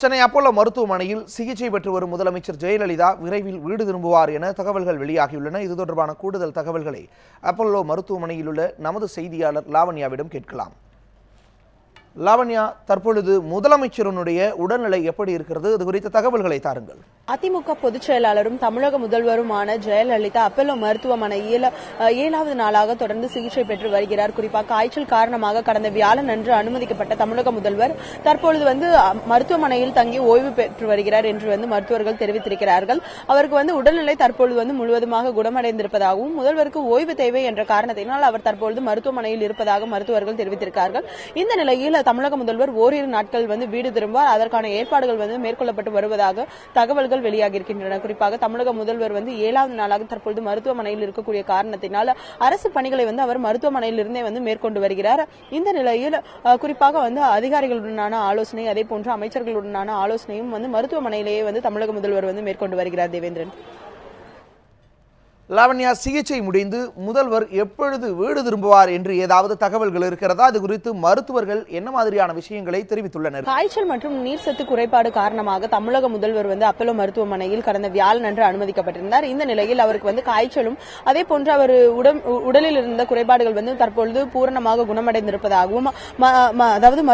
Chennai Apollo மருத்துவமனையில் சிகிச்சை பெற்று வரும் முதலமைச்சர் ஜெயலலிதா விரைவில் வீடு திரும்புவார் என தகவல்கள் வெளியாகியுள்ளன. இது தொடர்பான கூடுதல் தகவல்களை அப்போலோ மருத்துவமனையில் உள்ள நமது செய்தியாளர் லாவண்யாவிடம் கேட்கலாம். லாவண்யா, தற்பொழுது முதலமைச்சருடைய உடல்நிலை எப்படி இருக்கிறது? இது குறித்த தகவல்களை தாருங்கள். அதிமுக பொதுச் செயலாளரும் தமிழக முதல்வருமான ஜெயலலிதா அப்போலோ மருத்துவமனையில் 7வது நாளாக தொடர்ந்து சிகிச்சை பெற்று வருகிறார். குறிப்பாக காய்ச்சல் காரணமாக கடந்த வியாழன் அன்று அனுமதிக்கப்பட்ட தமிழக முதல்வர் தற்பொழுது மருத்துவமனையில் தங்கி ஓய்வு பெற்று வருகிறார் என்று மருத்துவர்கள் தெரிவித்திருக்கிறார்கள். அவருக்கு உடல்நிலை தற்பொழுது முழுவதுமாக குணமடைந்திருப்பதாகவும் முதல்வருக்கு ஓய்வு தேவை என்ற காரணத்தினால் அவர் தற்பொழுது மருத்துவமனையில் இருப்பதாக மருத்துவர்கள் தெரிவித்திருக்கிறார்கள். இந்த நிலையில் தமிழக முதல்வர் ஓரிரு நாட்கள் வீடு திரும்பார். அதற்கான ஏற்பாடுகள் மேற்கொள்ளப்பட்டு வருவதாக தகவல்கள் வெளியாகியிருக்கின்றன. குறிப்பாக தமிழக முதல்வர் 7வது நாளாக தற்பொழுது மருத்துவமனையில் இருக்கக்கூடிய காரணத்தினால் அரசு பணிகளை அவர் மருத்துவமனையில் இருந்தே மேற்கொண்டு வருகிறார். இந்த நிலையில் குறிப்பாக அதிகாரிகளுடனான ஆலோசனை, அதே போன்ற அமைச்சர்களுடனான ஆலோசனையும் மருத்துவமனையிலேயே தமிழக முதல்வர் மேற்கொண்டு வருகிறார். தேவேந்திரன். லாவண்யா, சிகிச்சை முடிந்து முதல்வர் எப்பொழுது வீடு திரும்புவார் என்று ஏதாவது தகவல்கள் இருக்கிறதா? அது குறித்து மருத்துவர்கள் என்ன மாதிரியான விஷயங்களை தெரிவித்துள்ளனர்? காய்ச்சல் மற்றும் நீர் சத்து குறைபாடு காரணமாக தமிழக முதல்வர் அப்போலோ மருத்துவமனையில் கடந்த வியாழன் அன்று அனுமதிக்கப்பட்டிருந்தார். இந்த நிலையில் அவருக்கு காய்ச்சலும் அதே போன்று அவர் உடலில் இருந்த குறைபாடுகள் தற்பொழுது பூரணமாக குணமடைந்திருப்பதாகவும், அதாவது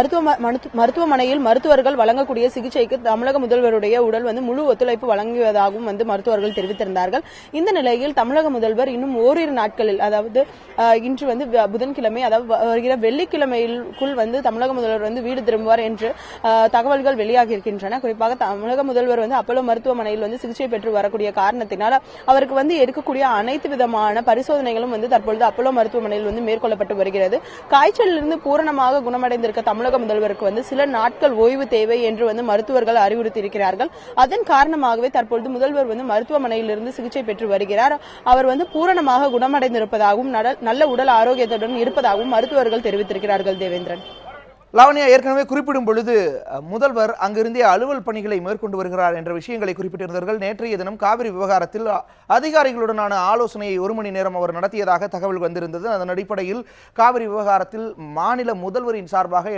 மருத்துவமனையில் மருத்துவர்கள் வழங்கக்கூடிய சிகிச்சைக்கு தமிழக முதல்வருடைய உடல் முழு ஒத்துழைப்பு வழங்குவதாகவும் மருத்துவர்கள் தெரிவித்திருந்தார்கள். இந்த நிலையில் தமிழக முதல்வர் இன்னும் ஓரிரு நாட்களில், அதாவது இன்று புதன்கிழமை, அதாவது வருகிற வெள்ளிக்கிழமைக்குள் தமிழக முதல்வர் வீடு திரும்புவார் என்று தகவல்கள் வெளியாகி இருக்கின்றன. குறிப்பாக தமிழக முதல்வர் அப்போலோ மருத்துவமனையில் சிகிச்சை பெற்று வரக்கூடிய காரணத்தினால் அவருக்கு எடுக்கக்கூடிய அனைத்து விதமான பரிசோதனைகளும் தற்பொழுது அப்போலோ மருத்துவமனையில் மேற்கொள்ளப்பட்டு வருகிறது. காய்ச்சலிலிருந்து பூரணமாக குணமடைந்திருக்க தமிழக முதல்வருக்கு சில நாட்கள் ஓய்வு தேவை என்று மருத்துவர்கள் அறிவுறுத்தியிருக்கிறார்கள். அதன் காரணமாகவே தற்பொழுது முதல்வர் மருத்துவமனையிலிருந்து சிகிச்சை பெற்று வருகிறார். அவர் பூரணமாக குணமடைந்திருப்பதாகவும் நல்ல உடல் ஆரோக்கியத்துடன் இருப்பதாகவும் மருத்துவர்கள் தெரிவித்திருக்கிறார்கள். தேவேந்திரன். லாவண்யா, ஏற்கனவே குறிப்பிடும் பொழுது முதல்வர் அங்கிருந்தே அலுவல் பணிகளை மேற்கொண்டு வருகிறார் என்ற விஷயங்களை குறிப்பிட்டிருந்தார்கள். நேற்றைய தினம் காவிரி விவகாரத்தில் அதிகாரிகளுடனான ஆலோசனையை 1 மணி நேரம் அவர் நடத்தியதாக தகவல் வந்திருந்தது. அதன் அடிப்படையில் காவிரி விவகாரத்தில் மாநில முதல்வரின் சார்பாக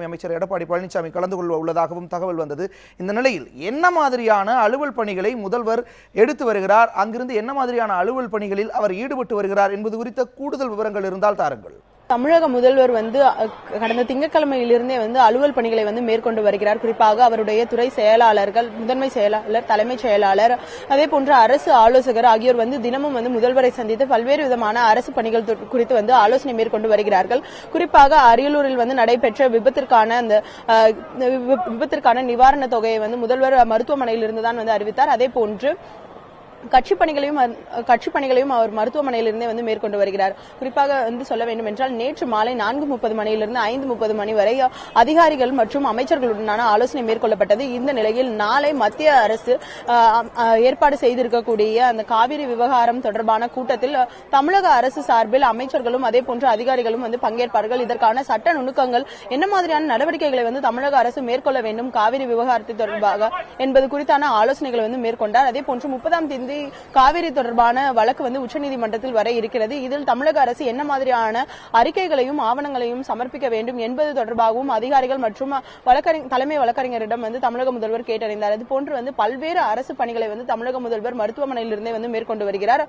அமைச்சர் எடப்பாடி பழனிசாமி கலந்து கொள்ள உள்ளதாகவும் தகவல் வந்தது. இந்த நிலையில் என்ன மாதிரியான அலுவல் பணிகளை முதல்வர் எடுத்து வருகிறார், அங்கிருந்து என்ன மாதிரியான அலுவல் பணிகளில் அவர் ஈடுபட்டு வருகிறார் என்பது குறித்த கூடுதல் விவரங்கள் இருந்தால் தாருங்கள். தமிழக முதல்வர் கடந்த திங்கட்கிழமையிலிருந்தே அலுவல் பணிகளை மேற்கொண்டு வருகிறார். குறிப்பாக அவருடைய துறை செயலாளர்கள், முதன்மை செயலாளர், தலைமைச் செயலாளர், அதே போன்ற அரசு ஆலோசகர் ஆகியோர் தினமும் முதல்வரை சந்தித்து பல்வேறு விதமான அரசு பணிகள் குறித்து ஆலோசனை மேற்கொண்டு வருகிறார்கள். குறிப்பாக அரியலூரில் நடைபெற்ற விபத்திற்கான நிவாரண தொகையை முதல்வர் மருத்துவமனையில் இருந்துதான் அறிவித்தார். அதே போன்று கட்சி பணிகளையும் அவர் மருத்துவமனையில் இருந்தே மேற்கொண்டு வருகிறார். குறிப்பாக சொல்ல வேண்டும் என்றால் நேற்று மாலை 4:30 மணியிலிருந்து 5:30 மணி வரை அதிகாரிகள் மற்றும் அமைச்சர்களுடனான ஆலோசனை மேற்கொள்ளப்பட்டது. இந்த நிலையில் நாளை மத்திய அரசு ஏற்பாடு செய்திருக்கக்கூடிய அந்த காவிரி விவகாரம் தொடர்பான கூட்டத்தில் தமிழக அரசு சார்பில் அமைச்சர்களும் அதே போன்ற அதிகாரிகளும் பங்கேற்பார்கள். இதற்கான சட்ட நுணுக்கங்கள், என்ன மாதிரியான நடவடிக்கைகளை தமிழக அரசு மேற்கொள்ள வேண்டும் காவிரி விவகாரத்தை தொடர்பாக என்பது குறித்தான ஆலோசனைகளை மேற்கொண்டார். அதே போன்று 30ஆம் தேதி காவிரி தொடர்பான வழக்கு உச்சநீதிமன்றத்தில் வர இருக்கிறது. இதில் தமிழக அரசு என்ன மாதிரியான அறிக்கைகளையும் ஆவணங்களையும் சமர்ப்பிக்க வேண்டும் என்பது தொடர்பாகவும் அதிகாரிகள் மற்றும் தலைமை வழக்கறிஞரிடம் தமிழக முதல்வர் கேட்டறிந்தார். இது போன்று பல்வேறு அரசு பணிகளை தமிழக முதல்வர் மருத்துவமனையில் இருந்தே மேற்கொண்டு வருகிறார்.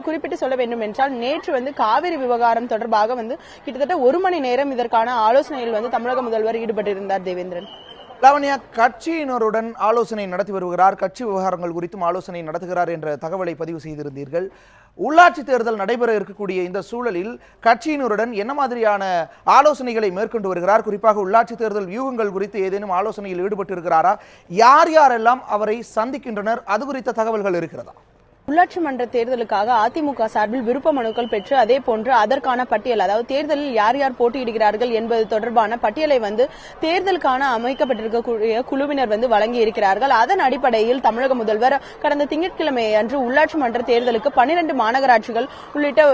குறிப்பிட்டு சொல்ல வேண்டும் என்றால் நேற்று காவிரி விவகாரம் தொடர்பாக கிட்டத்தட்ட 1 மணி நேரம் இதற்கான ஆலோசனையில் தமிழக முதல்வர் ஈடுபட்டிருந்தார். தேவேந்திரன். லாவண்யா, கட்சியினருடன் ஆலோசனை நடத்தி வருகிறார், கட்சி விவகாரங்கள் குறித்தும் ஆலோசனை நடத்துகிறார் என்ற தகவலை பதிவு செய்திருந்தீர்கள். உள்ளாட்சி தேர்தல் நடைபெற இருக்கக்கூடிய இந்த சூழலில் கட்சியினருடன் என்ன மாதிரியான ஆலோசனைகளை மேற்கொண்டு வருகிறார்? குறிப்பாக உள்ளாட்சி தேர்தல் வியூகங்கள் குறித்து ஏதேனும் ஆலோசனையில் ஈடுபட்டு இருக்கிறாரா? யார் யாரெல்லாம் அவரை சந்திக்கின்றனர்? அது குறித்த தகவல்கள் இருக்கிறதா? உள்ளாட்சி மன்ற தேர்தலுக்காக அதிமுக சார்பில் விருப்ப மனுக்கள் பெற்று அதே போன்று அதற்கான பட்டியல், அதாவது தேர்தலில் யார் யார் போட்டியிடுகிறார்கள் என்பது தொடர்பான பட்டியலை தேர்தலுக்கான அமைக்கப்பட்டிருக்கக்கூடிய குழுவினர் வழங்கி இருக்கிறார்கள். அதன் அடிப்படையில் தமிழக முதல்வர் கடந்த திங்கட்கிழமை அன்று உள்ளாட்சி மன்ற தேர்தலுக்கு 12 மாநகராட்சிகள் உள்ளிட்ட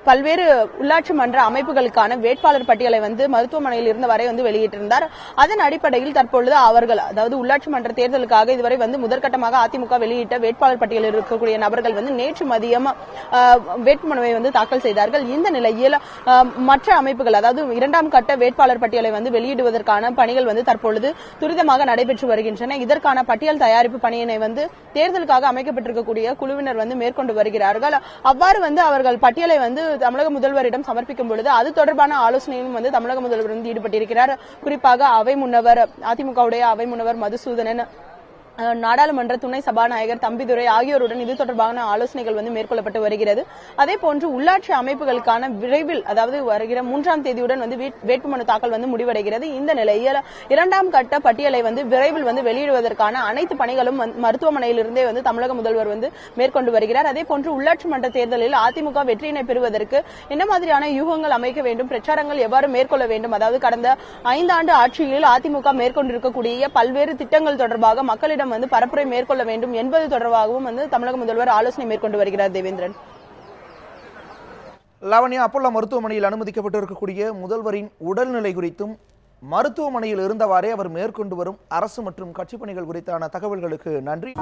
பல்வேறு உள்ளாட்சி மன்ற அமைப்புகளுக்கான வேட்பாளர் பட்டியலை மருத்துவமனையில் இருந்த வரை வெளியிட்டிருந்தார். அதன் அடிப்படையில் தற்பொழுது அவர்கள், அதாவது உள்ளாட்சி மன்ற தேர்தலுக்காக இதுவரை முதற்கட்டமாக அதிமுக வெளியிட்ட வேட்பாளர் பட்டியலில் இருக்கக்கூடிய நபர்கள் அவர்கள் வந்து நேற்று மதியம் வேட்புமனுவை வந்து தாக்கல் செய்தார்கள். இந்த நிலையில் மற்ற அமைப்புகள், அதாவது இரண்டாம் கட்ட வேட்பாளர் பட்டியலை வந்து வெளியிடுவதற்கான பணிகள் வந்து தற்பொழுது துரிதமாக நடைபெற்று வருகின்றன. இதற்கான பட்டியல் தயாரிப்பு பணியினை வந்து தேர்தலுக்காக அமைக்கப்பட்டிருக்கக்கூடிய குழுவினர் வந்து மேற்கொண்டு வருகிறார்கள். அவ்வாறு வந்து அவர்கள் பட்டியலை வந்து தமிழக முதல்வரிடம் சமர்ப்பிக்கும் பொழுது அது தொடர்பான ஆலோசனையும் வந்து தமிழக முதல்வர் வந்து ஈடுபட்டிருக்கிறார். குறிப்பாக அவை முன்னவர், அதிமுகவுடைய அவை முன்னவர் மதுசூதனன், நாடாளுமன்ற துணை சபாநாயகர் தம்பிதுரை ஆகியோருடன் இது தொடர்பான ஆலோசனைகள் வந்து மேற்கொள்ளப்பட்டு வருகிறது. அதே போன்று உள்ளாட்சி அமைப்புகளுக்கான விரைவில், அதாவது வருகிற 3ஆம் தேதியுடன் வந்து வேட்புமனு தாக்கல் வந்து முடிவடைகிறது. இந்த நிலையில் இரண்டாம் கட்ட பட்டியலை வந்து விரைவில் வந்து வெளியிடுவதற்கான அனைத்து பணிகளும் மருத்துவமனையிலிருந்தே வந்து தமிழக முதல்வர் வந்து மேற்கொண்டு வருகிறார். அதே போன்று உள்ளாட்சி மன்ற தேர்தலில் அதிமுக வெற்றியினை பெறுவதற்கு என்ன மாதிரியான யூகங்கள் அமைக்க வேண்டும், பிரச்சாரங்கள் எவ்வாறு மேற்கொள்ள வேண்டும், அதாவது கடந்த 5 ஆண்டு ஆட்சியில் அதிமுக மேற்கொண்டிருக்கக்கூடிய பல்வேறு திட்டங்கள் தொடர்பாக மக்களிடம் வந்து பரப்புரை மேற்கொள்ள வேண்டும் என்பது தொடர்பாகவும் வந்து தமிழக முதல்வர் ஆலோசனை மேற்கொண்டு வருகிறார். தேவேந்திரன். லாவண்யா, அப்போலோ மருத்துவமனையில் அனுமதிக்கப்பட்டிருக்கக்கூடிய முதல்வரின் உடல்நிலை குறித்தும் மருத்துவமனையில் இருந்தவாறே அவர் மேற்கொண்டு வரும் அரசு மற்றும் கட்சி பணிகள் குறித்தான தகவல்களுக்கு நன்றி.